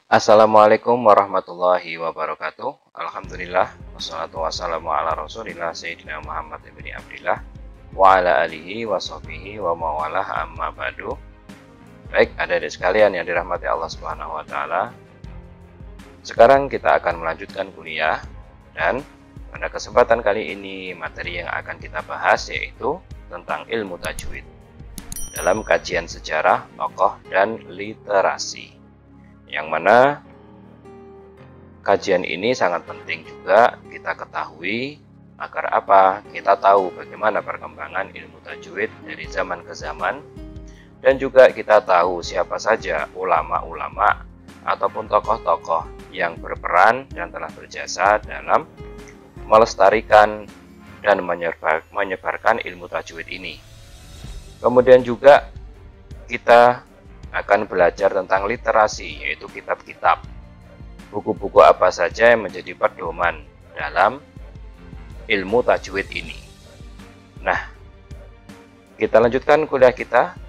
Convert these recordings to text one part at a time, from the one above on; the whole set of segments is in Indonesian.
Assalamualaikum warahmatullahi wabarakatuh. Alhamdulillah wassalatu wassalamu ala rasulillah Sayyidina Muhammad ibni Abdillah wa ala alihi wa sahbihi wa mawalah amma ba'du. Baik, adik-adik sekalian yang dirahmati Allah Subhanahu wa taala. Sekarang kita akan melanjutkan kuliah, dan pada kesempatan kali ini materi yang akan kita bahas yaitu tentang ilmu tajwid dalam kajian sejarah, tokoh, dan literasi. Yang mana kajian ini sangat penting juga kita ketahui agar apa? Kita tahu bagaimana perkembangan ilmu tajwid dari zaman ke zaman, dan juga kita tahu siapa saja ulama-ulama ataupun tokoh-tokoh yang berperan dan telah berjasa dalam melestarikan dan menyebarkan ilmu tajwid ini. Kemudian juga kita akan belajar tentang literasi, yaitu kitab-kitab, buku-buku apa saja yang menjadi pedoman dalam ilmu tajwid ini. Nah, kita lanjutkan kuliah kita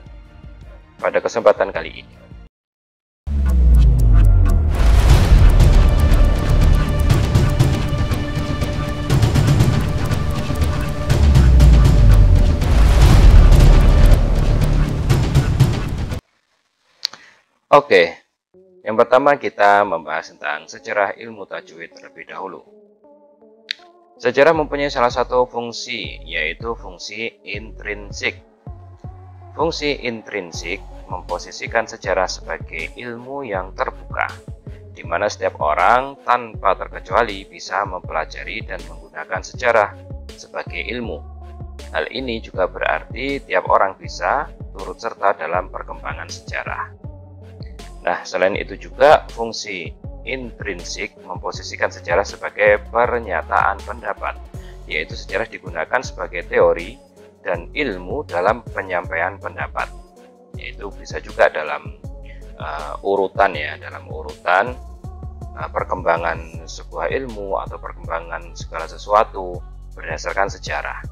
pada kesempatan kali ini. Oke, yang pertama kita membahas tentang sejarah ilmu tajwid terlebih dahulu. Sejarah mempunyai salah satu fungsi, yaitu fungsi intrinsik. Fungsi intrinsik memposisikan sejarah sebagai ilmu yang terbuka, di mana setiap orang tanpa terkecuali bisa mempelajari dan menggunakan sejarah sebagai ilmu. Hal ini juga berarti tiap orang bisa turut serta dalam perkembangan sejarah. Nah, selain itu juga fungsi intrinsik memposisikan sejarah sebagai pernyataan pendapat, yaitu sejarah digunakan sebagai teori dan ilmu dalam penyampaian pendapat, yaitu bisa juga dalam urutan perkembangan sebuah ilmu atau perkembangan segala sesuatu berdasarkan sejarah.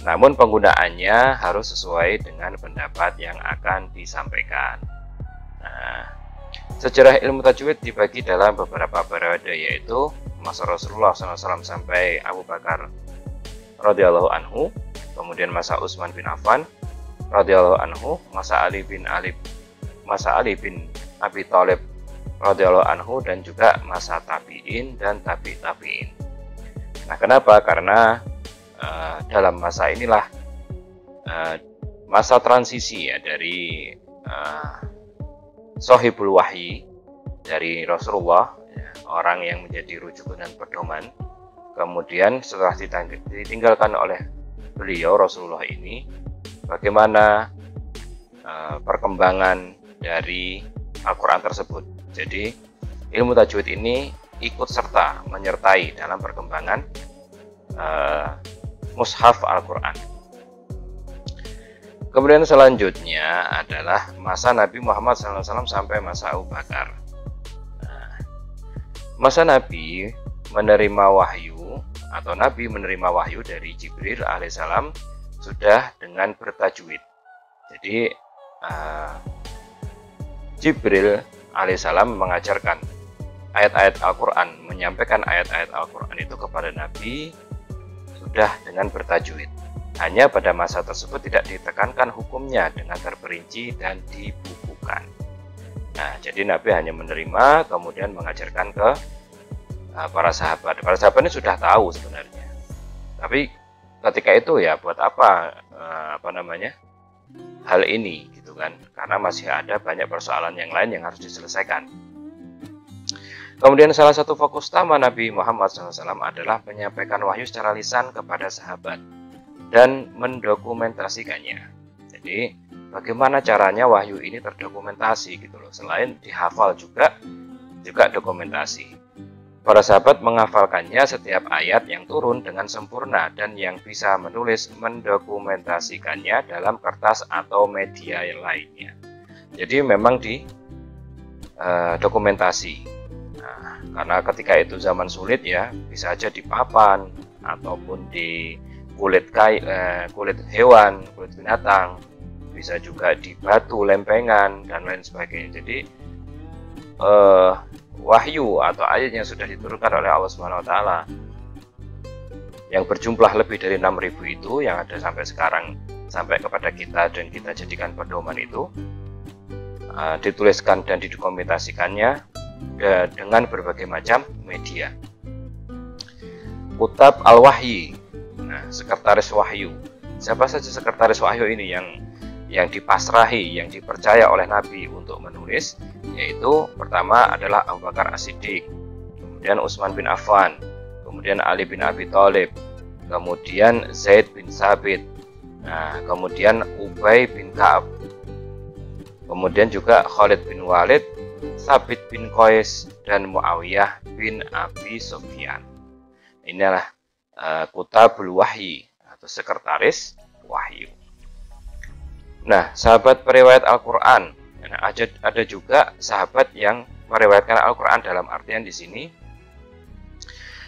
Namun penggunaannya harus sesuai dengan pendapat yang akan disampaikan. Nah, sejarah ilmu tajwid dibagi dalam beberapa periode, yaitu masa Rasulullah SAW sampai Abu Bakar radhiyallahu anhu, kemudian masa Utsman bin Affan radhiyallahu anhu, masa Ali bin Abi Thalib radhiyallahu anhu, dan juga masa tabi'in dan tabi'in. Nah, kenapa? Karena dalam masa inilah masa transisi ya dari Sohibul Wahyi dari Rasulullah, orang yang menjadi rujukan dan pedoman. Kemudian setelah ditinggalkan oleh beliau Rasulullah ini, bagaimana perkembangan dari Al-Quran tersebut. Jadi ilmu tajwid ini ikut serta menyertai dalam perkembangan mushaf Al-Quran. Kemudian selanjutnya adalah masa Nabi Muhammad SAW sampai masa Abu Bakar. Nah, masa Nabi menerima wahyu atau Nabi menerima wahyu dari Jibril alaihissalam sudah dengan bertajwid. Jadi Jibril alaihissalam mengajarkan ayat-ayat Al-Quran, menyampaikan ayat-ayat Al-Quran itu kepada Nabi sudah dengan bertajwid. Hanya pada masa tersebut tidak ditekankan hukumnya dengan terperinci dan dibukukan. Nah, jadi Nabi hanya menerima, kemudian mengajarkan ke para sahabat. Para sahabat ini sudah tahu sebenarnya. Tapi ketika itu ya buat apa hal ini gitu kan? Karena masih ada banyak persoalan yang lain yang harus diselesaikan. Kemudian salah satu fokus utama Nabi Muhammad SAW adalah menyampaikan wahyu secara lisan kepada sahabat dan mendokumentasikannya. Jadi bagaimana caranya wahyu ini terdokumentasi gitu loh. Selain dihafal juga dokumentasi. Para sahabat menghafalkannya setiap ayat yang turun dengan sempurna, dan yang bisa menulis mendokumentasikannya dalam kertas atau media yang lainnya. Jadi memang di dokumentasi. Nah, karena ketika itu zaman sulit ya, bisa aja di papan ataupun di kulit hewan, kulit binatang, bisa juga di batu, lempengan, dan lain sebagainya. Jadi wahyu atau ayat yang sudah diturunkan oleh Allah Subhanahu wa taala yang berjumlah lebih dari 6.000 itu yang ada sampai sekarang, sampai kepada kita dan kita jadikan pedoman itu, dituliskan dan didokumentasikannya dengan berbagai macam media. Kutab Al-Wahyi, nah, sekretaris wahyu. Siapa saja sekretaris wahyu ini yang dipasrahi, yang dipercaya oleh Nabi untuk menulis, yaitu pertama adalah Abu Bakar As-Siddiq, kemudian Utsman bin Affan, kemudian Ali bin Abi Thalib, kemudian Zaid bin Sabit, nah, kemudian Ubay bin Ka'ab, kemudian juga Khalid bin Walid, Sabit bin Qais, dan Muawiyah bin Abi Sufyan. Inilah Kutabul Wahyi atau sekretaris wahyu. Nah, sahabat periwayat Al-Quran, ada juga sahabat yang meriwayatkan Al-Quran dalam artian di sini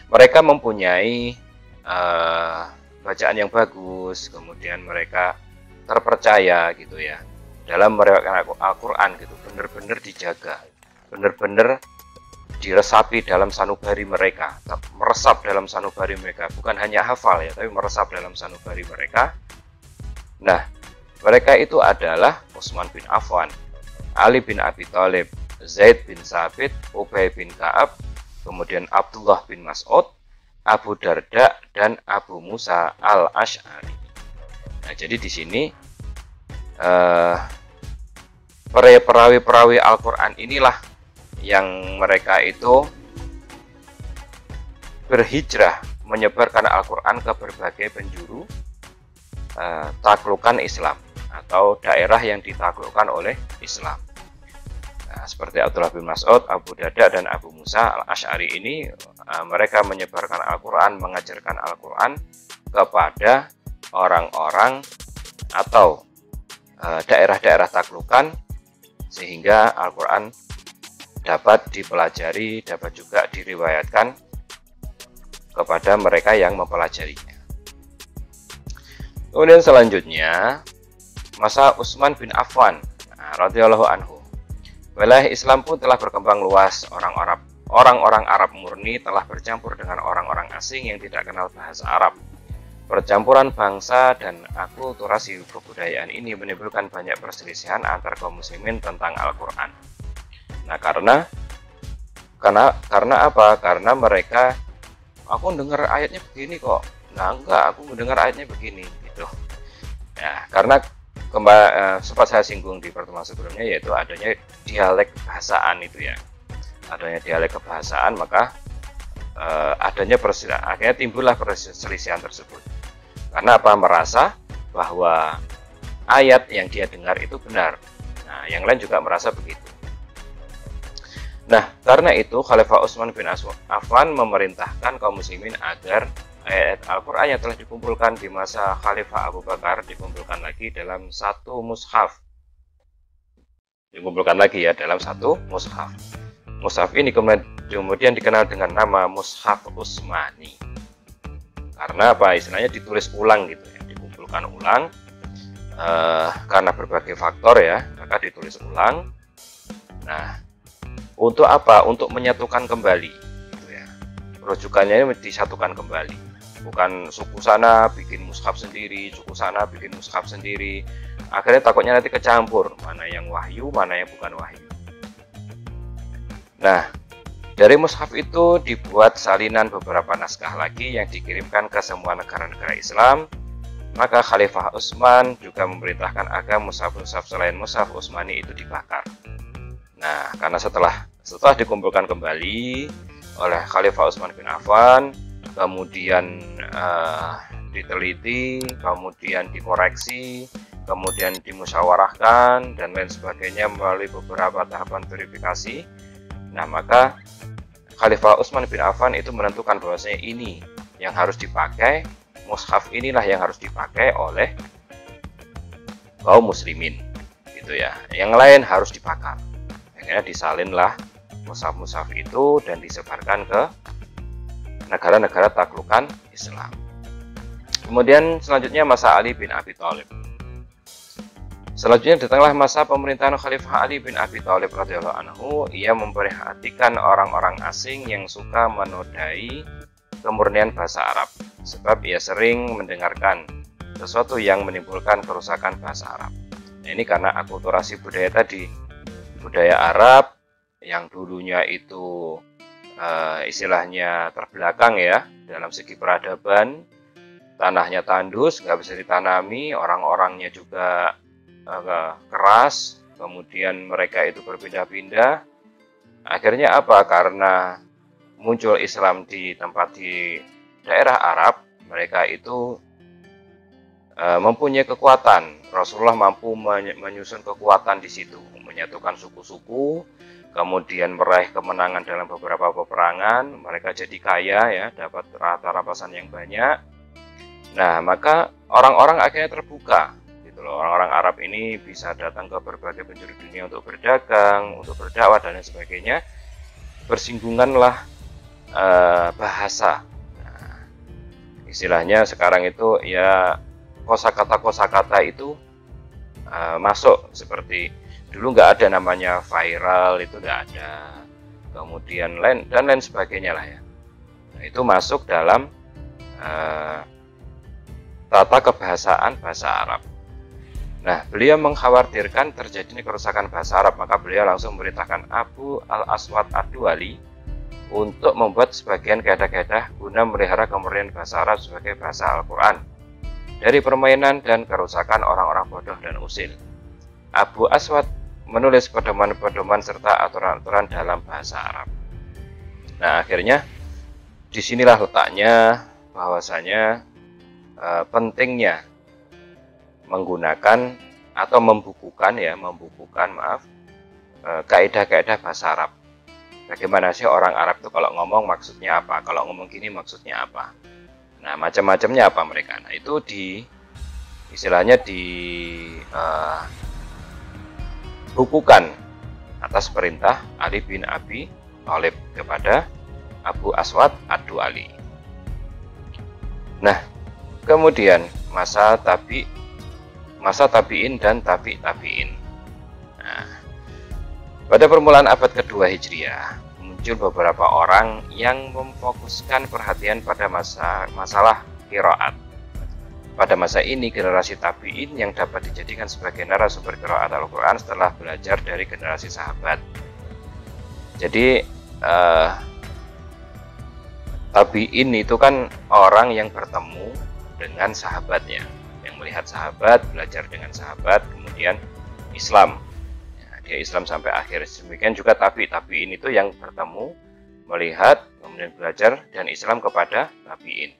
mereka mempunyai bacaan yang bagus, kemudian mereka terpercaya gitu ya dalam meriwayatkan Al-Quran gitu, benar-benar dijaga, benar-benar diresapi dalam sanubari mereka, meresap dalam sanubari mereka, bukan hanya hafal ya, tapi meresap dalam sanubari mereka. Nah, mereka itu adalah Utsman bin Affan, Ali bin Abi Thalib, Zaid bin Sabit, Ubay bin Ka'ab, kemudian Abdullah bin Mas'ud, Abu Darda, dan Abu Musa Al-Asy'ari. Nah, jadi di sini perawi-perawi Al-Quran inilah yang mereka itu berhijrah menyebarkan Al-Quran ke berbagai penjuru taklukan Islam atau daerah yang ditaklukkan oleh Islam. Nah, seperti Abdullah bin Mas'ud, Abu Darda, dan Abu Musa Al-Asy'ari ini, mereka menyebarkan Al-Quran, mengajarkan Al-Quran kepada orang-orang atau daerah-daerah taklukan, sehingga Al-Quran dapat dipelajari, dapat juga diriwayatkan kepada mereka yang mempelajarinya. Kemudian selanjutnya masa Utsman bin Affan radhiyallahu anhu. Wilayah Islam pun telah berkembang luas. Orang-orang Arab murni telah bercampur dengan orang-orang asing yang tidak kenal bahasa Arab. Percampuran bangsa dan akulturasi kebudayaan ini menimbulkan banyak perselisihan antar kaum muslimin tentang Al-Quran. Nah, karena apa? Karena mereka, aku dengar ayatnya begini kok. Nah, enggak, aku mendengar ayatnya begini gitu. Ya, karena sempat saya singgung di pertemuan sebelumnya, yaitu adanya dialek kebahasaan itu ya. Adanya dialek kebahasaan, maka adanya perselisihan, akhirnya timbullah perselisihan tersebut. Karena apa? Merasa bahwa ayat yang dia dengar itu benar. Nah, yang lain juga merasa begitu. Nah, karena itu Khalifah Utsman bin Affan memerintahkan kaum muslimin agar ayat Al-Quran yang telah dikumpulkan di masa Khalifah Abu Bakar dikumpulkan lagi dalam satu mushaf. Dikumpulkan lagi ya dalam satu mushaf. Mushaf ini kemudian dikenal dengan nama Mushaf Utsmani. Karena apa? Istilahnya ditulis ulang gitu ya, dikumpulkan ulang karena berbagai faktor ya, maka ditulis ulang. Nah, untuk apa? Untuk menyatukan kembali gitu ya. Rujukannya ini disatukan kembali. Bukan suku sana bikin mushaf sendiri, suku sana bikin mushaf sendiri. Akhirnya takutnya nanti kecampur, mana yang wahyu, mana yang bukan wahyu. Nah, dari mushaf itu dibuat salinan beberapa naskah lagi yang dikirimkan ke semua negara-negara Islam. Maka Khalifah Utsman juga memerintahkan agar mushaf-mushaf selain mushaf Utsmani itu dibakar. Nah, karena setelah dikumpulkan kembali oleh Khalifah Utsman bin Affan, kemudian diteliti, kemudian dikoreksi, kemudian dimusyawarahkan, dan lain sebagainya melalui beberapa tahapan verifikasi. Nah, maka Khalifah Utsman bin Affan itu menentukan bahwasanya ini yang harus dipakai, mushaf inilah yang harus dipakai oleh kaum muslimin, gitu ya. Yang lain harus dibakar. Akhirnya disalinlah mushaf-mushaf itu dan disebarkan ke negara-negara taklukan Islam. Kemudian selanjutnya masa Ali bin Abi Thalib. Selanjutnya datanglah masa pemerintahan Khalifah Ali bin Abi Thalib radhiyallahu anhu. Ia memperhatikan orang-orang asing yang suka menodai kemurnian bahasa Arab, sebab ia sering mendengarkan sesuatu yang menimbulkan kerusakan bahasa Arab. Nah, ini karena akulturasi budaya tadi, budaya Arab yang dulunya itu istilahnya terbelakang ya dalam segi peradaban, tanahnya tandus, nggak bisa ditanami, orang-orangnya juga keras, kemudian mereka itu berpindah-pindah. Akhirnya apa? Karena muncul Islam di daerah Arab, mereka itu mempunyai kekuatan. Rasulullah mampu menyusun kekuatan di situ, menyatukan suku-suku, kemudian meraih kemenangan dalam beberapa peperangan. Mereka jadi kaya ya, dapat rampasan yang banyak. Nah, maka orang-orang akhirnya terbuka. Orang-orang Arab ini bisa datang ke berbagai penjuru dunia untuk berdagang, untuk berdakwah dan lain sebagainya. Bersinggunganlah bahasa. Nah, istilahnya sekarang itu ya kosakata itu masuk, seperti dulu nggak ada namanya viral, itu nggak ada. Kemudian lain sebagainya lah ya. Nah, itu masuk dalam tata kebahasaan bahasa Arab. Nah, beliau mengkhawatirkan terjadinya kerusakan bahasa Arab, maka beliau langsung memerintahkan Abu al-Aswad ad-Duali untuk membuat sebagian kaidah-kaidah guna memelihara kemurnian bahasa Arab sebagai bahasa Al-Quran dari permainan dan kerusakan orang-orang bodoh dan usil. Abu Aswad menulis pedoman-pedoman serta aturan-aturan dalam bahasa Arab. Nah, akhirnya disinilah letaknya bahwasanya pentingnya menggunakan atau membukukan kaidah-kaidah bahasa Arab. Bagaimana sih orang Arab itu kalau ngomong maksudnya apa, kalau ngomong gini maksudnya apa. Nah, macam-macamnya apa mereka. Nah, itu istilahnya bukukan atas perintah Ali bin Abi Thalib kepada Abu Aswad ad-Duali. Nah, kemudian masa tabi'in dan tabi'in. Nah, pada permulaan abad kedua Hijriah, muncul beberapa orang yang memfokuskan perhatian pada masalah qiraat. Pada masa ini, generasi tabi'in yang dapat dijadikan sebagai narasumber qiraat Al-Quran setelah belajar dari generasi sahabat. Jadi, tabi'in itu kan orang yang bertemu dengan sahabatnya, yang melihat sahabat, belajar dengan sahabat, kemudian Islam. Ya, dia Islam sampai akhir. Demikian juga tabi'in itu yang bertemu, melihat, kemudian belajar dan Islam kepada tabi'in.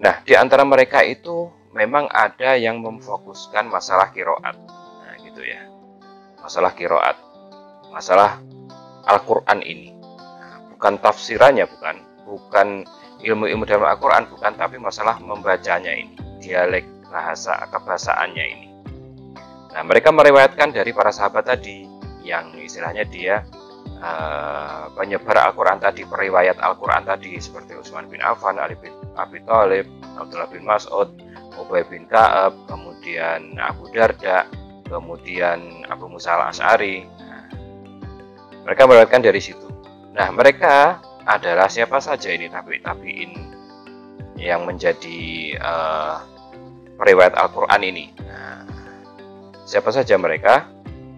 Nah, di antara mereka itu memang ada yang memfokuskan masalah qiraat. Nah, gitu ya. Masalah qiraat, masalah Al-Qur'an ini. Nah, bukan tafsirannya, bukan ilmu-ilmu dalam Al-Quran, bukan, tapi masalah membacanya ini, dialek kebahasaannya ini. Nah, mereka meriwayatkan dari para sahabat tadi, yang istilahnya dia penyebar Al-Quran tadi, periwayat Al-Quran tadi, seperti Utsman bin Affan, Ali bin Abi Thalib, Abdullah bin Mas'ud, Ubay bin Ka'ab, kemudian Abu Darda, kemudian Abu Musa al-Asy'ari. Nah, mereka meriwayatkan dari situ. Nah, mereka adalah siapa saja ini tabi'in yang menjadi periwayat Al-Quran ini. Nah, siapa saja mereka?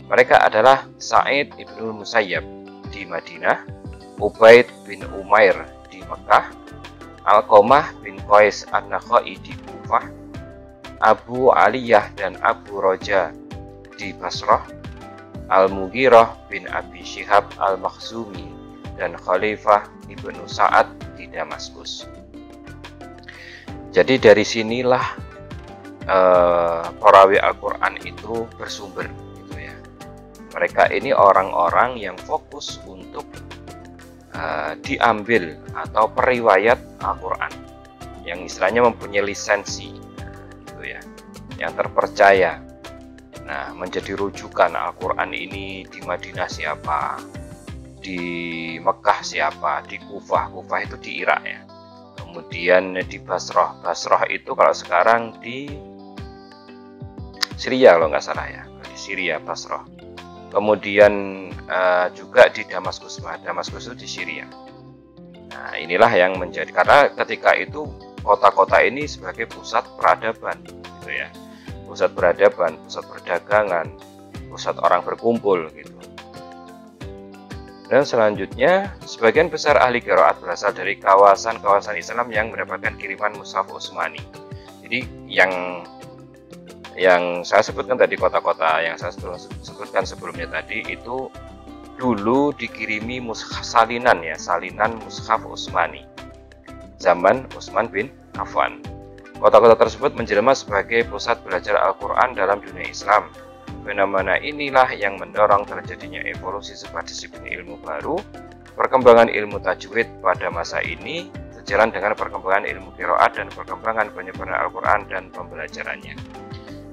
Mereka adalah Sa'id ibnul Musayyab di Madinah, Ubaid bin Umair di Mekah, Alqamah bin Qais an-Nakhai di Kufah, Abu Aliyah dan Abu Roja di Basrah, Al-Mughirah bin Abi Syihab al-Makhzumi dan Khalifah Ibnu Sa'ad di Damaskus. Jadi dari sinilah perawi Al-Quran itu bersumber, gitu ya. Mereka ini orang-orang yang fokus untuk diambil atau periwayat Al-Quran, yang istilahnya mempunyai lisensi, gitu ya, yang terpercaya. Nah, menjadi rujukan Al-Quran ini di Madinah siapa, di Mekah siapa, di Kufah itu di Irak ya, kemudian di Basrah itu kalau sekarang di Syria kalau nggak salah ya, di Syria Basrah. Kemudian juga di Damaskus, Damaskus itu di Syria. Nah, inilah yang menjadi, karena ketika itu kota-kota ini sebagai pusat peradaban, gitu ya, pusat peradaban, pusat perdagangan, pusat orang berkumpul, gitu. Dan selanjutnya, sebagian besar ahli qiraat berasal dari kawasan-kawasan Islam yang mendapatkan kiriman mushaf Utsmani. Jadi yang saya sebutkan tadi, kota-kota yang saya sebutkan sebelumnya tadi itu dulu dikirimi salinan mushaf Utsmani zaman Utsman bin Affan. Kota-kota tersebut menjelma sebagai pusat belajar Al-Quran dalam dunia Islam. Fenomena inilah yang mendorong terjadinya evolusi sebuah disiplin ilmu baru. Perkembangan ilmu tajwid pada masa ini sejalan dengan perkembangan ilmu qiraat dan perkembangan penyebaran Al-Quran dan pembelajarannya.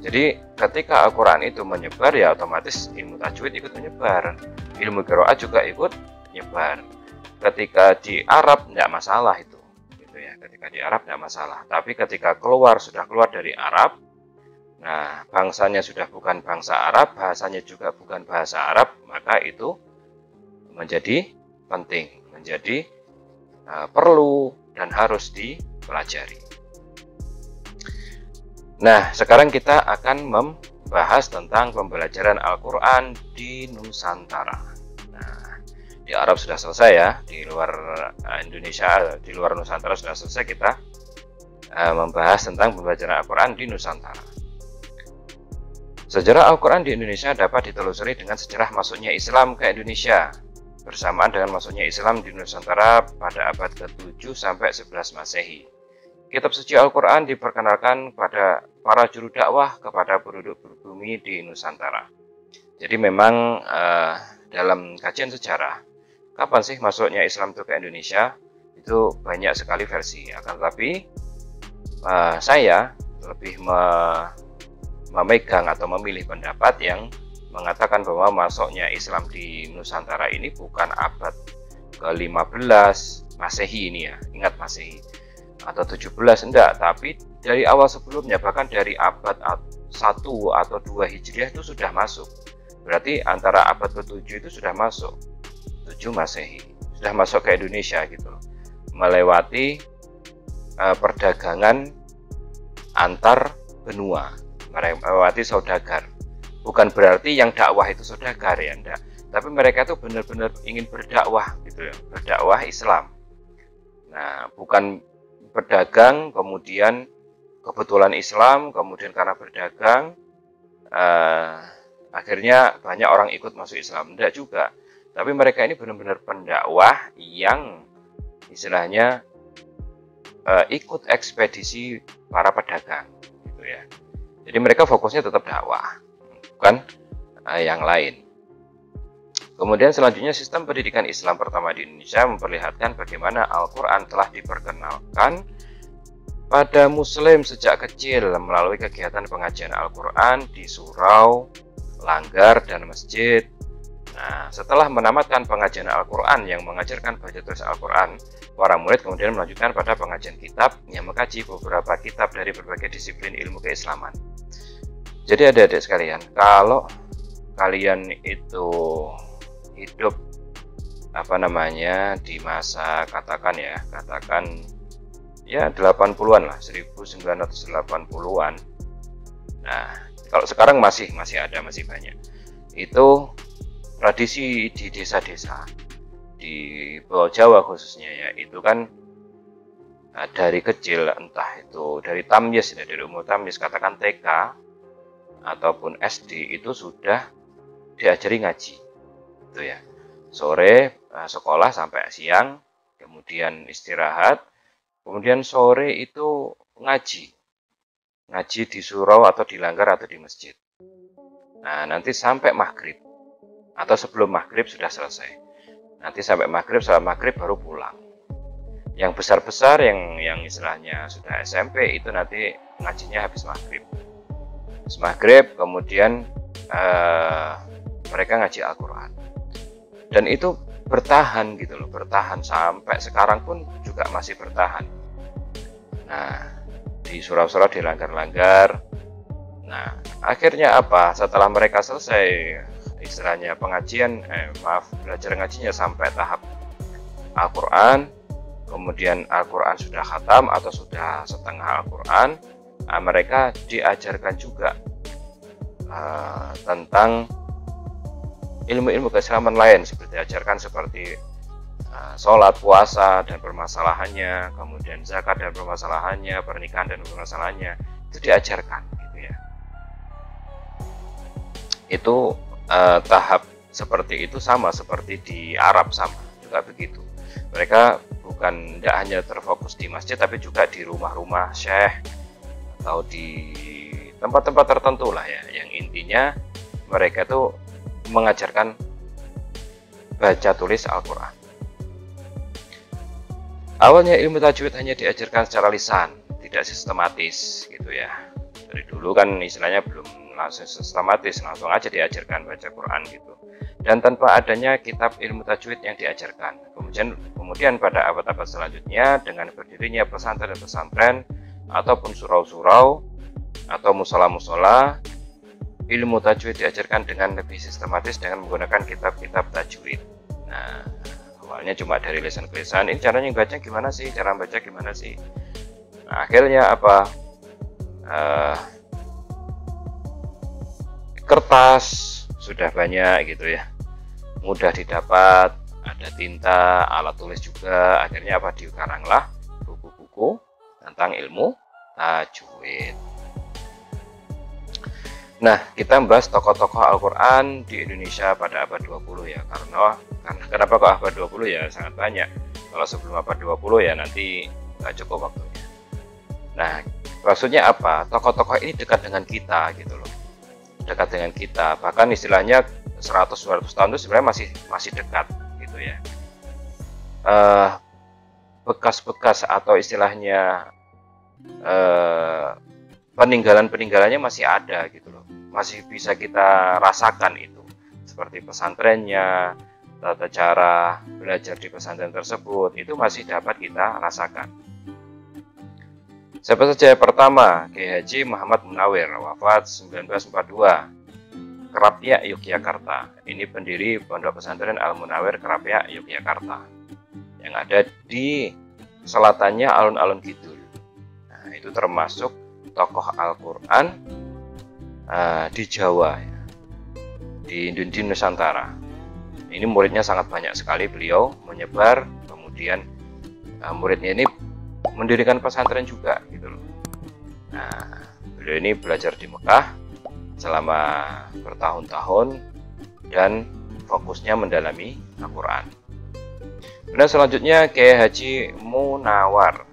Jadi ketika Al-Quran itu menyebar, ya otomatis ilmu tajwid ikut menyebar, ilmu qiraat juga ikut menyebar. Ketika di Arab tidak masalah itu, gitu ya. Ketika di Arab tidak masalah. Tapi ketika sudah keluar dari Arab, nah bangsanya sudah bukan bangsa Arab, bahasanya juga bukan bahasa Arab, maka itu menjadi penting, menjadi perlu dan harus dipelajari. Nah, sekarang kita akan membahas tentang pembelajaran Al-Quran di Nusantara. Nah, di Arab sudah selesai ya, di luar Indonesia, di luar Nusantara sudah selesai kita membahas tentang pembelajaran Al-Quran di Nusantara. Sejarah Al-Quran di Indonesia dapat ditelusuri dengan sejarah masuknya Islam ke Indonesia, bersamaan dengan masuknya Islam di Nusantara pada abad ke-7 sampai 11 Masehi. Kitab suci Al-Quran diperkenalkan pada para juru dakwah kepada penduduk berbumi di Nusantara. Jadi memang dalam kajian sejarah, kapan sih masuknya Islam itu ke Indonesia, itu banyak sekali versi. Akan tetapi saya lebih memegang atau memilih pendapat yang mengatakan bahwa masuknya Islam di Nusantara ini bukan abad ke-15 Masehi ini ya, ingat Masehi, atau 17 enggak, tapi dari awal sebelumnya, bahkan dari abad 1 atau 2 Hijriah itu sudah masuk. Berarti antara abad ke-7 itu sudah masuk, 7 Masehi, sudah masuk ke Indonesia gitu, melewati perdagangan antar benua, melewati saudagar. Bukan berarti yang dakwah itu saudagar ya, enggak. Tapi mereka itu benar-benar ingin berdakwah gitu ya, berdakwah Islam. Nah, bukan berdagang kemudian kebetulan Islam, kemudian karena berdagang akhirnya banyak orang ikut masuk Islam. Enggak juga. Tapi mereka ini benar-benar pendakwah yang istilahnya ikut ekspedisi para pedagang gitu ya. Jadi mereka fokusnya tetap dakwah, bukan yang lain. Kemudian selanjutnya, sistem pendidikan Islam pertama di Indonesia memperlihatkan bagaimana Al-Quran telah diperkenalkan pada Muslim sejak kecil melalui kegiatan pengajian Al-Quran di surau, langgar, dan masjid. Nah, setelah menamatkan pengajian Al-Quran yang mengajarkan baca tulis Al-Quran, para murid kemudian melanjutkan pada pengajian kitab yang mengkaji beberapa kitab dari berbagai disiplin ilmu keislaman. Jadi adik-adik sekalian, kalau kalian itu hidup di masa katakan ya 80-an lah, 1980-an. Nah, kalau sekarang masih ada, masih banyak. Itu tradisi di desa-desa di Pulau Jawa khususnya ya, itu kan dari kecil, entah itu dari tamyiz, dari umur tamyiz, katakan TK ataupun SD, itu sudah diajari ngaji gitu ya. Sore sekolah sampai siang, kemudian istirahat, kemudian sore itu ngaji di surau atau di langgar atau di masjid. Nah, nanti sampai maghrib atau sebelum maghrib sudah selesai. Nanti sampai maghrib, salat maghrib baru pulang. Yang besar-besar yang istilahnya sudah SMP itu nanti ngajinya habis maghrib. Habis maghrib kemudian mereka ngaji Al-Quran. Dan itu bertahan gitu loh, bertahan sampai sekarang pun juga masih bertahan. Nah, di surau-surau, di langgar-langgar, Nah, akhirnya apa? Setelah mereka selesai istilahnya pengajian, belajar ngajinya sampai tahap Al-Quran, kemudian Al-Quran sudah khatam atau sudah setengah Al-Quran, mereka diajarkan juga tentang ilmu-ilmu keislaman lain, seperti diajarkan seperti sholat, puasa dan permasalahannya, kemudian zakat dan permasalahannya, pernikahan dan permasalahannya, itu diajarkan gitu ya. Itu tahap seperti itu sama seperti di Arab, sama juga begitu. Mereka bukan tidak hanya terfokus di masjid, tapi juga di rumah-rumah syekh atau di tempat-tempat tertentu lah ya, yang intinya mereka itu mengajarkan baca tulis Al-Quran. Awalnya ilmu tajwid hanya diajarkan secara lisan, tidak sistematis gitu ya. Dari dulu kan istilahnya belum langsung sistematis, langsung aja diajarkan baca Quran gitu. Dan tanpa adanya kitab ilmu tajwid yang diajarkan. Kemudian pada abad-abad selanjutnya dengan berdirinya pesantren-pesantren ataupun surau-surau atau musola-musola, ilmu tajwid diajarkan dengan lebih sistematis dengan menggunakan kitab-kitab tajwid. Nah, awalnya cuma dari lisan ke lisan, ini caranya baca gimana sih, cara baca gimana sih. Nah, akhirnya apa? Kertas sudah banyak gitu ya, mudah didapat, ada tinta, alat tulis juga. Akhirnya apa? Dikaranglah buku-buku tentang ilmu tajwid. Nah, kita membahas tokoh-tokoh Al-Quran di Indonesia pada abad 20 ya. Karena kenapa kok abad 20 ya? Sangat banyak. Kalau sebelum abad 20 ya nanti nggak cukup waktunya. Nah, maksudnya apa? Tokoh-tokoh ini dekat dengan kita gitu loh. Dekat dengan kita. Bahkan istilahnya 100-200 tahun itu sebenarnya masih dekat gitu ya. Bekas-bekas atau istilahnya peninggalan-peninggalannya masih ada gitu loh. Masih bisa kita rasakan itu. Seperti pesantrennya, tata cara belajar di pesantren tersebut, itu masih dapat kita rasakan. Siapa saja? Pertama, Kiai Haji Muhammad Munawir, wafat 1942, Kerapia, Yogyakarta. Ini pendiri Pondok Pesantren Al-Munawir Kerapia, Yogyakarta, yang ada di selatannya alun-alun Kidul. Nah, itu termasuk tokoh Al-Quran di Jawa, ya, di Nusantara. Ini muridnya sangat banyak sekali, beliau menyebar, kemudian muridnya ini mendirikan pesantren juga gitu loh. Nah, beliau ini belajar di Mekah selama bertahun-tahun dan fokusnya mendalami Al-Quran. Kemudian selanjutnya Kiai Haji Munawar,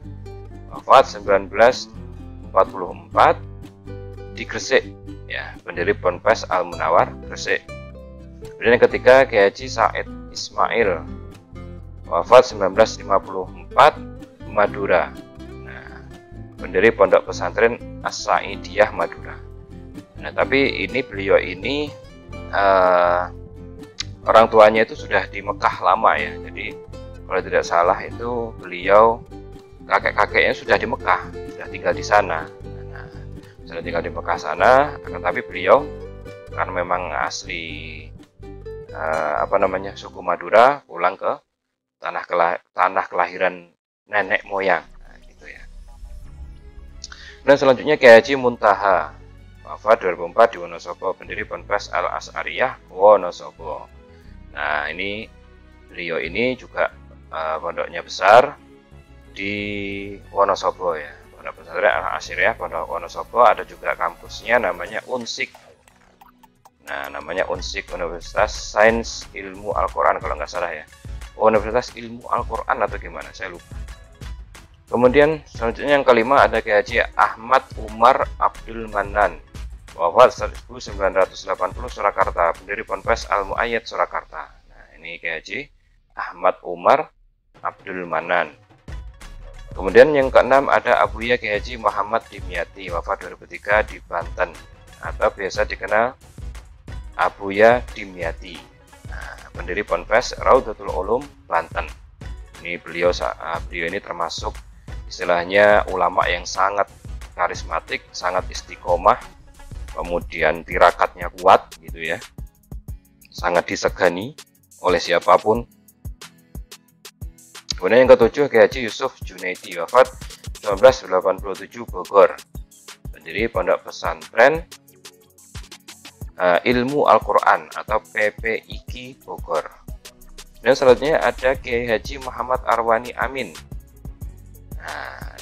wafat 1944 di Gresik ya, pendiri Ponpes Al-Munawar Gresik. Kemudian yang ketiga Kiai Haji Said Ismail, wafat 1954 Madura. Nah, pendiri Pondok Pesantren As-Saidiyah Madura. Nah, tapi ini beliau ini orang tuanya itu sudah di Mekah lama ya. Jadi kalau tidak salah itu beliau kakek-kakeknya sudah di Mekah, sudah tinggal di sana. Nah, sudah tinggal di Mekah sana, tetapi beliau karena memang asli suku Madura, pulang ke tanah kelahiran nenek moyang, nah, gitu ya. Dan selanjutnya Kiai Haji Muntaha, wafat 2004 di Wonosobo, pendiri Ponpes Al-As'ariyah Wonosobo. Nah, ini beliau ini juga pondoknya besar di Wonosobo ya. Pondok Pesantren Al-As'ariyah Pondok Wonosobo, ada juga kampusnya namanya Unsik. Nah, namanya Unsik, Universitas Sains Ilmu Al-Quran kalau nggak salah ya. Universitas Ilmu Al-Quran atau gimana, saya lupa. Kemudian selanjutnya yang kelima ada Kiai Haji Ahmad Umar Abdul Manan, wafat 1980 Surakarta, pendiri Ponpes Al-Muayyad Surakarta. Nah, ini Kiai Haji Ahmad Umar Abdul Manan. Kemudian yang keenam ada Abuya Kiai Haji Muhammad Dimyati, wafat 2003 di Banten, atau biasa dikenal Abuya Dimyati. Nah, pendiri Ponpes Raudhatul Ulum Banten. Ini beliau ini termasuk istilahnya ulama yang sangat karismatik, sangat istiqomah kemudian tirakatnya kuat gitu ya, sangat disegani oleh siapapun. Kemudian yang ketujuh, Kiai Haji Yusuf Junaidi, wafat 1987, Bogor, pendiri Pondok Pesantren Ilmu Al-Quran atau PPIQ Bogor. Dan selanjutnya ada Kiai Haji Muhammad Arwani Amin,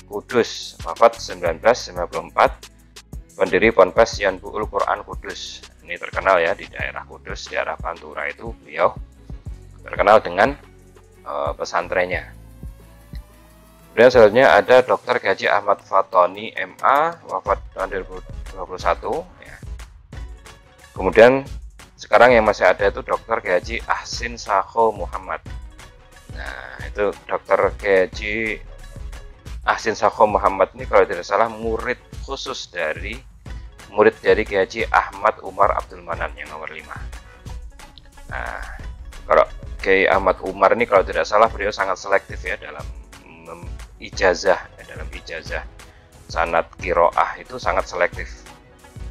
Kudus, wafat 1994, pendiri Ponpes Yanbu'ul Quran Kudus. Ini terkenal ya di daerah Kudus, daerah Pantura itu beliau terkenal dengan pesantrennya. Kemudian selanjutnya ada Dr. Kiai Haji Ahmad Fatoni MA, wafat tahun 2021 ya. Kemudian sekarang yang masih ada itu Dr. Kiai Haji Ahsin Sakho Muhammad. Nah, itu Dr. Kiai Haji Ahsin Sakho Muhammad ini kalau tidak salah murid dari Kiai Haji Ahmad Umar Abdul Manan yang nomor 5. Nah, kalau Kiai Ahmad Umar ini kalau tidak salah beliau sangat selektif ya dalam ijazah sanad qiraah itu sangat selektif.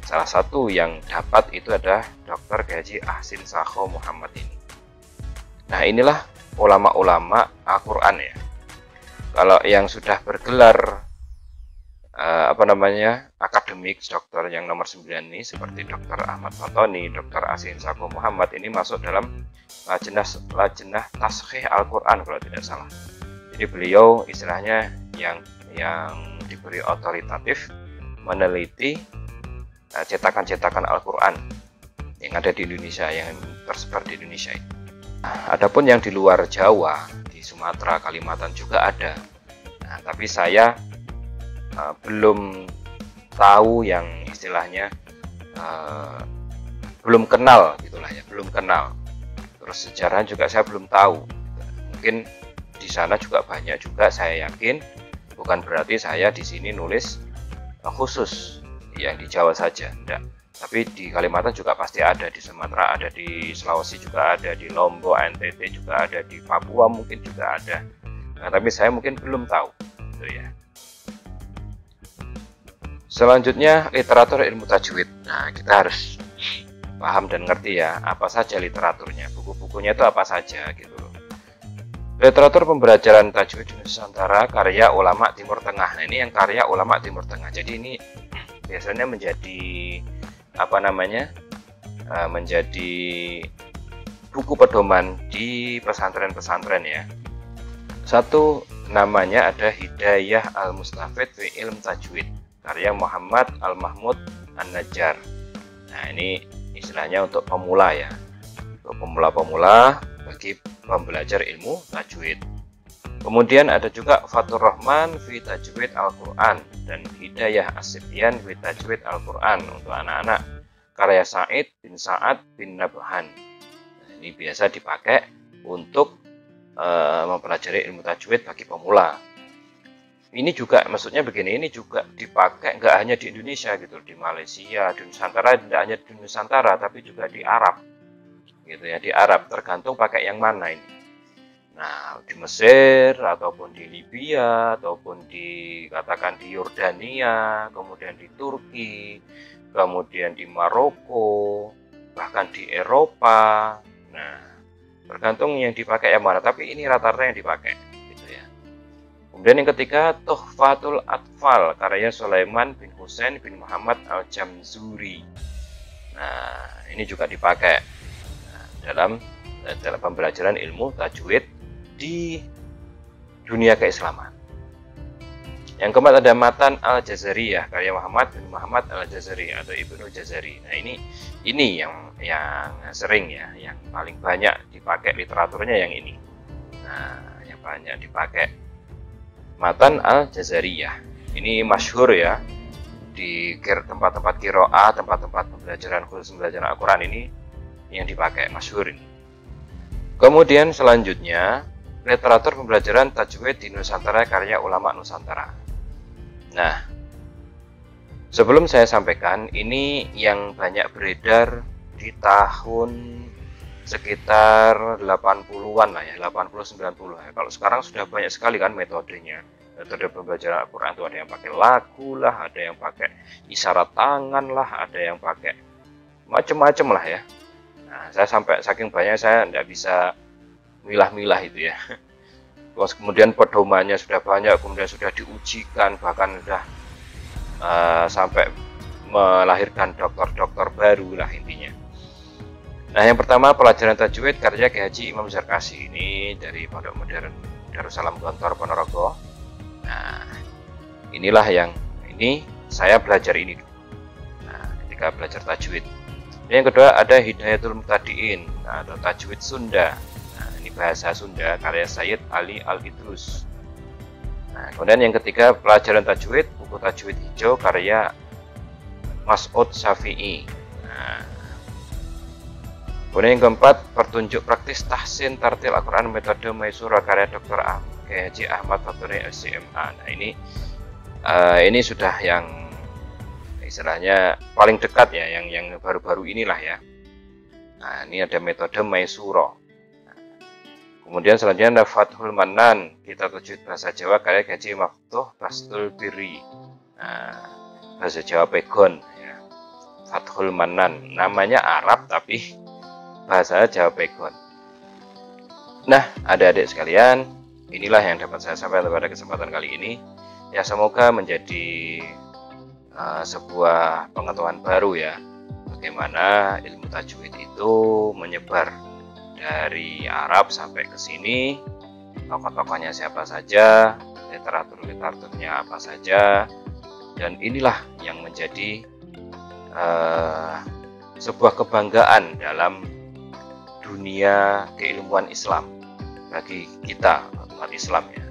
Salah satu yang dapat itu adalah Dr. Kiai Haji Ahsin Sakho Muhammad ini. Nah, inilah ulama-ulama Al-Quran ya. Kalau yang sudah bergelar akademik dokter yang nomor 9 ini seperti Dr. Ahmad Fatoni, Dr. Ahsin Sakho Muhammad ini masuk dalam lajnah Taskhih Al-Quran kalau tidak salah. Jadi beliau istilahnya yang diberi otoritatif meneliti cetakan-cetakan Al-Quran yang ada di Indonesia, yang tersebar di Indonesia ini. Adapun yang di luar Jawa, di Sumatera, Kalimantan juga ada. Nah, tapi saya belum tahu yang istilahnya belum kenal gitulah ya, belum kenal. Terus sejarah juga saya belum tahu. Mungkin di sana juga banyak juga, saya yakin. Bukan berarti saya di sini nulis khusus yang di Jawa saja, enggak. Tapi di Kalimantan juga pasti ada, di Sumatera ada, di Sulawesi juga ada, di Lombok, NTT juga ada, di Papua mungkin juga ada. Nah, tapi saya mungkin belum tahu, gitu ya. Selanjutnya literatur ilmu tajwid. Nah, kita harus paham dan ngerti ya, apa saja literaturnya, buku-bukunya itu apa saja gitu loh. Literatur pembelajaran tajwid di Nusantara karya ulama Timur Tengah. Nah, ini yang karya ulama Timur Tengah. Jadi ini biasanya menjadi menjadi buku pedoman di pesantren-pesantren ya. Satu namanya ada Hidayah Al-Mustafid fi Ilm Tajwid karya Muhammad Al-Mahmud An-Najjar. Nah, ini istilahnya untuk pemula ya, untuk pemula-pemula bagi pembelajar ilmu tajwid. Kemudian ada juga Fathur Rahman fi Tajwid Al-Quran dan Hidayah As-Sibyan fi Tajwid Al-Quran untuk anak-anak karya Said bin Sa'ad bin Nabhan. Nah, ini biasa dipakai untuk mempelajari ilmu tajwid bagi pemula. Ini juga maksudnya begini, ini juga dipakai nggak hanya di Indonesia gitu, di Malaysia, di Nusantara, tidak hanya di Nusantara tapi juga di Arab gitu ya, di Arab, tergantung pakai yang mana ini. Nah, di Mesir ataupun di Libya ataupun katakan di Yordania, kemudian di Turki, kemudian di Maroko, bahkan di Eropa. Nah, tergantung yang dipakai yang mana, tapi ini rata-rata yang dipakai gitu ya. Kemudian yang ketiga, Tuhfatul Atfal karya Sulaiman bin Husain bin Muhammad Al-Jamzuri. Nah, ini juga dipakai dalam pembelajaran ilmu tajwid di dunia keislaman. Yang keempat ada Matan Al-Jazariyah karya Muhammad bin Muhammad Al-Jazari atau Ibnu Jazari. Nah, ini yang sering ya, yang paling banyak dipakai literaturnya yang ini. Nah, yang banyak dipakai Matan Al-Jazariyah. Ini masyhur ya di tempat-tempat qiraah, tempat-tempat pembelajaran khusus pembelajaran Al-Quran ini yang dipakai, masyhur ini. Kemudian selanjutnya literatur pembelajaran tajwid di Nusantara karya ulama Nusantara. Nah, sebelum saya sampaikan, ini yang banyak beredar di tahun sekitar 80-an lah ya, 80-90 ya. Kalau sekarang sudah banyak sekali kan metodenya. metode pembelajaran Al-Quran itu ada yang pakai lagu lah, ada yang pakai isyarat tangan lah, ada yang pakai macam-macam lah ya. Nah, saya sampai saking banyak saya tidak bisa milah-milah itu ya. Terus kemudian pedomannya sudah banyak, kemudian sudah diujikan, bahkan sudah sampai melahirkan dokter-dokter baru lah intinya. Nah, yang pertama pelajaran tajwid karya Kiai Haji Imam Zarkasi, ini dari Pondok Modern Darussalam Gontor Ponorogo. Nah, inilah yang ini saya belajar ini. Nah, ketika belajar tajwid. Yang kedua ada Hidayatul Muhtadiin atau tajwid Sunda. Nah, ini bahasa Sunda karya Sayyid Ali Al-Idrus. Nah, kemudian yang ketiga pelajaran tajwid, buku tajwid hijau karya Mas'ud Syafi'i. Nah, kemudian yang keempat pertunjuk praktis tahsin tartil Al-Quran metode Maisura karya Dr. Kiai Haji Ahmad Faturi LCMA. Nah, ini sudah yang istilahnya paling dekat ya, yang baru-baru inilah ya. Nah, ini ada metode Maisura. Kemudian selanjutnya ada Fathul Manan, kita tajwid bahasa Jawa karya Kiai Haji Maftuh Bastul Biri. Nah, bahasa Jawa Pegon ya. Fathul Manan, namanya Arab tapi bahasa Jawa Pegon. Nah, adik-adik sekalian, inilah yang dapat saya sampaikan pada kesempatan kali ini. Ya, semoga menjadi sebuah pengetahuan baru ya, bagaimana ilmu tajwid itu menyebar dari Arab sampai ke sini, tokoh-tokohnya siapa saja, literaturnya apa saja, dan inilah yang menjadi sebuah kebanggaan dalam dunia keilmuan Islam bagi kita umat Islam ya.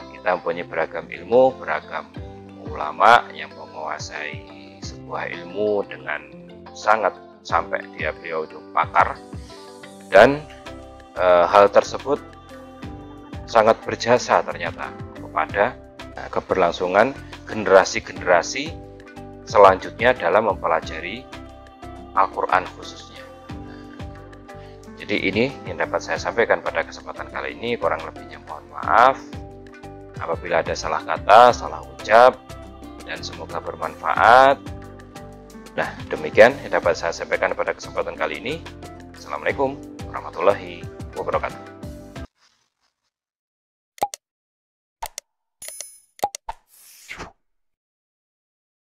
Kita mempunyai beragam ilmu, beragam ulama yang menguasai sebuah ilmu dengan sangat sampai beliau itu pakar, dan hal tersebut sangat berjasa ternyata kepada keberlangsungan generasi-generasi selanjutnya dalam mempelajari Al-Quran khususnya. Jadi ini yang dapat saya sampaikan pada kesempatan kali ini, kurang lebihnya mohon maaf apabila ada salah kata, salah ucap, dan semoga bermanfaat. Nah, demikian yang dapat saya sampaikan pada kesempatan kali ini. Assalamualaikum warahmatullahi wabarakatuh.